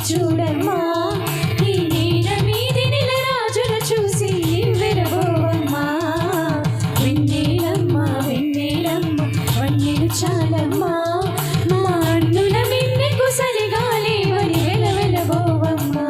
చూడమ్మా ఈ నీల మీది నెల రాజును చూసి వెరబోవమ్మా వెన్నెలమ్మ వెన్నెలమ్మ వన్నెలు చాలమ్మా మా అన్నుల మిన్నెకు సరిగాలి వని వెలవెలబోవమ్మా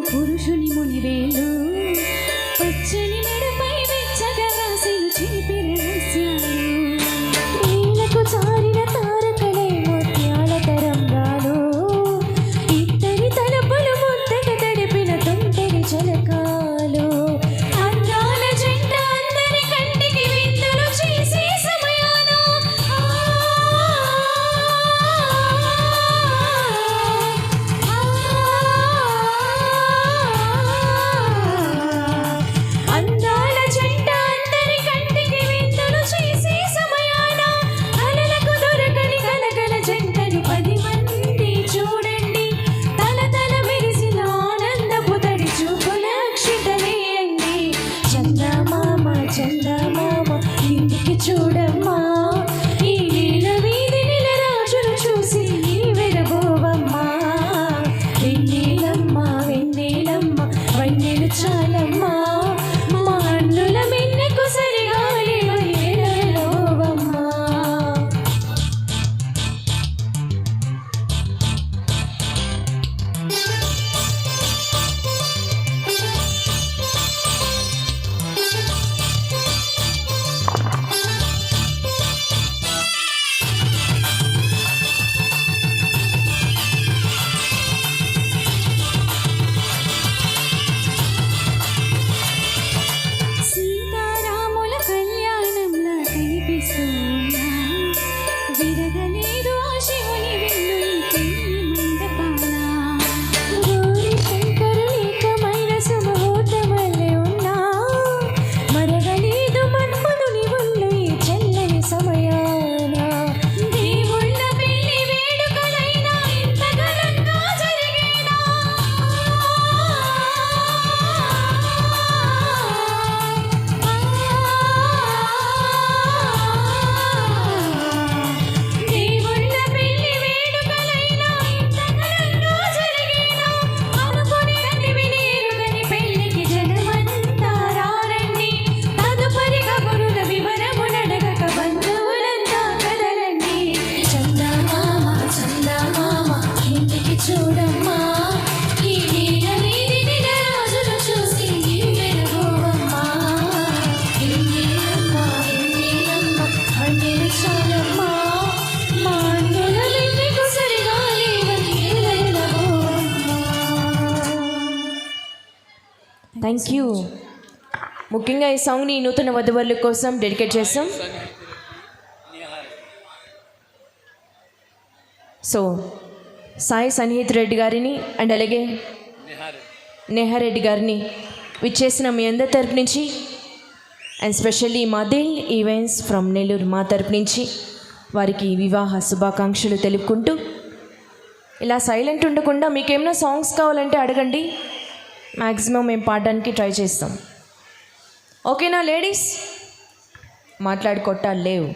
పురుషుని మునివేలు పచ్చని మెడపై వెచ్చగా రాసిన చిలిపి రహస్యాలు నీళ్లకు చారిన తారకలే ముత్యాల తరంగాలు ఇద్దరి తలపులు ముద్దగా తడిపిన తొంటరి జలకాలు అందాల జంట అందరి కంటికి విందులు చేసే సమయాన చూడమ్మా ఈ నీల వీధి నెల రాజును చూసి వెరబోవమ్మా వెన్నెలమ్మ వెన్నెలమ్మ వన్నెలు చాలమ్మా మా అన్నుల మిన్నెకు సరిగాలి వెలవెలబోవమ్మా విరగలేదు ఆ శివుని వెన్ను ఈ పెళ్లి మండపాన గౌరీ శంకరు ఏకమైన సుముహూర్తమల్లే ఉన్నా మరగలేదు మన్మధుని ఒళ్ళు ఈ చల్లని సమయాన దేవుళ్ళ పెళ్లి వేడుకలైనా ఇంత ఘనంగా జరిగేనా చూడమ్మా ఈ నీల వీధి నెల రాజును చూసి వెరబోవమ్మా వెన్నెలమ్మ వెన్నెలమ్మ వన్నెలు చాలమ్మా మా అన్నుల మిన్నెకు సరిగాలి వని వెలవెలబోవమ్మా. Thank you. ముఖ్యంగా ఈ సాంగ్ని నూతన వధువరుల కోసం డెడికేట్ చేస్తాం. సో సాయి సన్నిహిత్ రెడ్డి గారిని అండ్ అలాగే నేహారెడ్డి గారిని విచ్చేసిన మీ అందరి తరపు నుంచి అండ్ స్పెషల్లీ మదిల్ ఈవెంట్స్ ఫ్రమ్ నెల్లూరు మా తరపు నుంచి వారికి వివాహ శుభాకాంక్షలు తెలుపుకుంటూ ఇలా సైలెంట్ ఉండకుండా మీకేమైనా సాంగ్స్ కావాలంటే అడగండి, మ్యాక్సిమం మేము పాడడానికి ట్రై చేస్తాం. ఓకేనా లేడీస్? మాట్లాడుకోవటాలు లేవు.